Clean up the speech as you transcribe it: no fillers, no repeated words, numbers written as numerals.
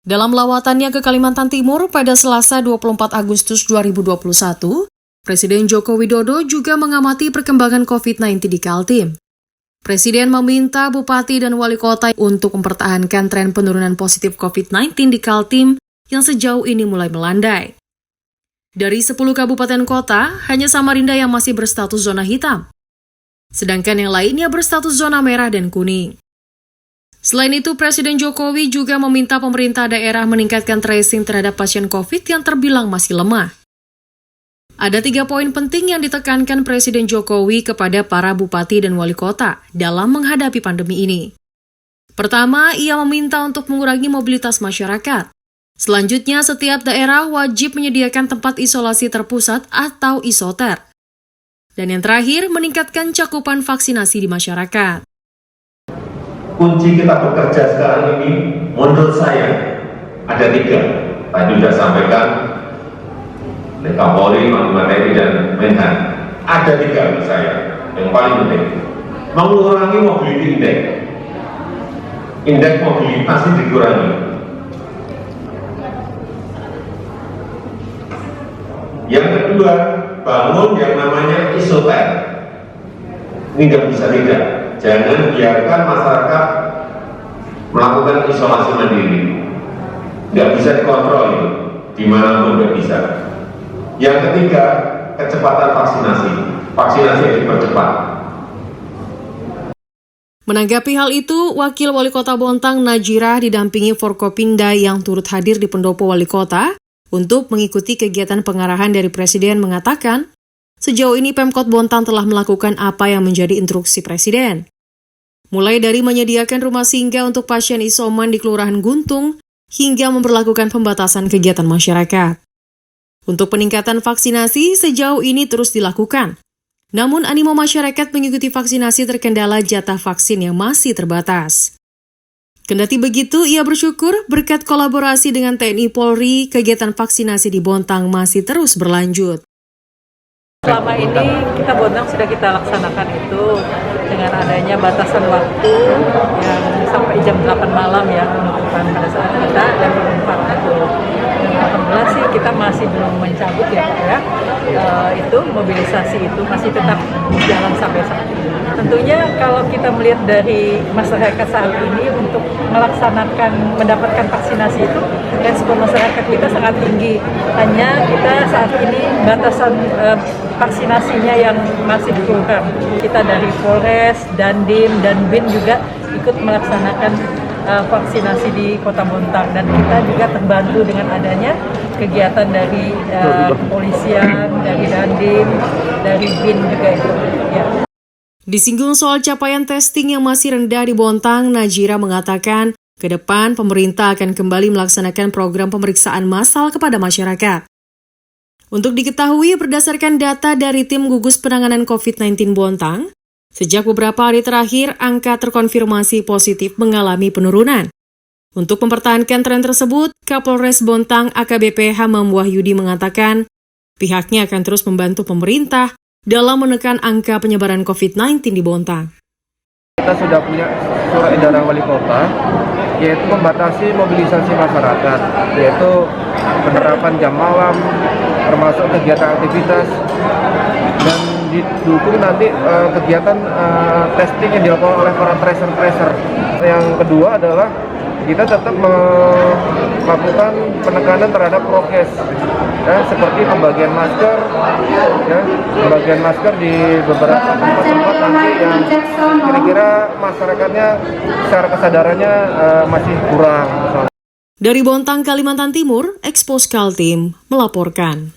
Dalam lawatannya ke Kalimantan Timur pada Selasa 24 Agustus 2021, Presiden Joko Widodo juga mengamati perkembangan COVID-19 di Kaltim. Presiden meminta bupati dan wali kota untuk mempertahankan tren penurunan positif COVID-19 di Kaltim yang sejauh ini mulai melandai. Dari 10 kabupaten kota, hanya Samarinda yang masih berstatus zona hitam, sedangkan yang lainnya berstatus zona merah dan kuning. Selain itu, Presiden Jokowi juga meminta pemerintah daerah meningkatkan tracing terhadap pasien COVID yang terbilang masih lemah. Ada 3 poin penting yang ditekankan Presiden Jokowi kepada para bupati dan wali kota dalam menghadapi pandemi ini. Pertama, ia meminta untuk mengurangi mobilitas masyarakat. Selanjutnya, setiap daerah wajib menyediakan tempat isolasi terpusat atau isoter. Dan yang terakhir, meningkatkan cakupan vaksinasi di masyarakat. Kunci kita bekerja sekarang ini, menurut saya, ada 3. Tadi sudah sampaikan oleh Kapolri, Panglima TNI, dan Menhan. Ada 3 menurut saya, yang paling penting. Mengurangi mobility index. Indeks mobilitas ini dikurangi. Yang kedua, bangun yang namanya isoter. Ini nggak bisa tidak. Jangan biarkan masyarakat melakukan isolasi mandiri. Nggak bisa dikontrol itu, dimanapun nggak bisa. Yang ketiga, kecepatan vaksinasi. Vaksinasi yang dipercepat. Menanggapi hal itu, Wakil Wali Kota Bontang Najirah didampingi Forkopimda yang turut hadir di pendopo wali kota untuk mengikuti kegiatan pengarahan dari Presiden mengatakan, sejauh ini Pemkot Bontang telah melakukan apa yang menjadi instruksi Presiden. Mulai dari menyediakan rumah singgah untuk pasien isoman di Kelurahan Guntung, hingga memperlakukan pembatasan kegiatan masyarakat. Untuk peningkatan vaksinasi sejauh ini terus dilakukan. Namun animo masyarakat mengikuti vaksinasi terkendala jatah vaksin yang masih terbatas. Kendati begitu, ia bersyukur berkat kolaborasi dengan TNI Polri, kegiatan vaksinasi di Bontang masih terus berlanjut. Selama ini Bontang sudah kita laksanakan itu dengan adanya batasan waktu yang sampai jam 8 malam ya penutupan pada saat kita dan berempat itu. Alhamdulillah sih kita masih belum mencabut ya Pak ya. Itu mobilisasi itu masih tetap jalan sampai saat ini. Tentunya kalau kita melihat dari masyarakat saat ini untuk mendapatkan vaksinasi itu respon masyarakat kita sangat tinggi. Hanya kita saat ini batasan vaksinasinya yang masih kurang. Kita dari Polres, Dandim, dan BIN juga ikut melaksanakan vaksinasi di Kota Bontang, dan kita juga terbantu dengan adanya kegiatan dari kepolisian, dari Dandim, dari BIN juga itu. Ya. Disinggung soal capaian testing yang masih rendah di Bontang, Najirah mengatakan ke depan pemerintah akan kembali melaksanakan program pemeriksaan massal kepada masyarakat. Untuk diketahui, berdasarkan data dari Tim Gugus Penanganan COVID-19 Bontang, sejak beberapa hari terakhir, angka terkonfirmasi positif mengalami penurunan. Untuk mempertahankan tren tersebut, Kapolres Bontang AKBP Hamam Wahyudi mengatakan pihaknya akan terus membantu pemerintah dalam menekan angka penyebaran COVID-19 di Bontang. Kita sudah punya surat edaran wali kota, yaitu membatasi mobilisasi masyarakat, yaitu penerapan jam malam, termasuk kegiatan aktivitas, dan didukung nanti kegiatan testing yang dilakukan oleh para tracer. Yang kedua adalah kita tetap melakukan penekanan terhadap prokes, ya, seperti pembagian masker di beberapa tempat-tempat nanti yang kira-kira masyarakatnya secara kesadarannya masih kurang. Dari Bontang, Kalimantan Timur, Expos Kaltim melaporkan.